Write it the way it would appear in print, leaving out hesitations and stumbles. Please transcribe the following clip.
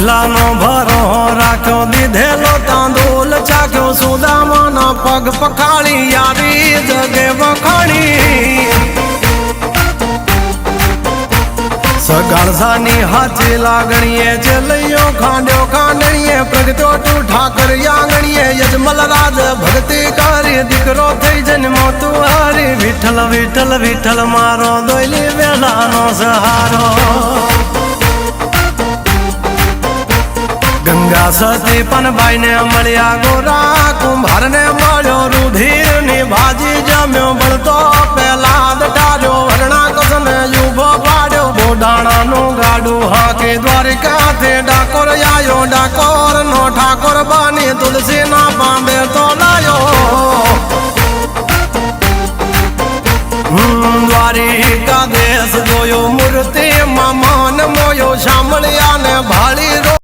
લાનો ભરો રાખ્યો દીધેલો તાંદૂલ ચાખ્યો સુદામાના પગ પખાળી યારી જગે વખાણી સગાળસાની હાથી લાગણીએ જેલૈયો ખાંડ્યો ખાંડણીએ પ્રગટ્યો તું ઠાકર આંગણીએ યજમલ રાજ ભક્તિ કરી દીકરો થઈ જન્મો તું હારી વિઠ્ઠલ વિઠ્ઠલ વિઠ્ઠલ મારો દોયલી વેલાનો સહારો ગંગા સતી પણ બાઈને મળ્યા ગોરા કુંભારને મળ્યો રુધિર ની ભાજી જમ્યો બળતો પેલા દટાડ્યો હરણા કસને યુભો પાડ્યો બોડાણાનું ગાડું હાકે દ્વારિકાથી ડાકોર આયો ડાકોર નો ઠાકોર બાની તુલસી ના પાંબે તો લાયો દ્વારિકા દેશ જોયો મૂર્તિ માં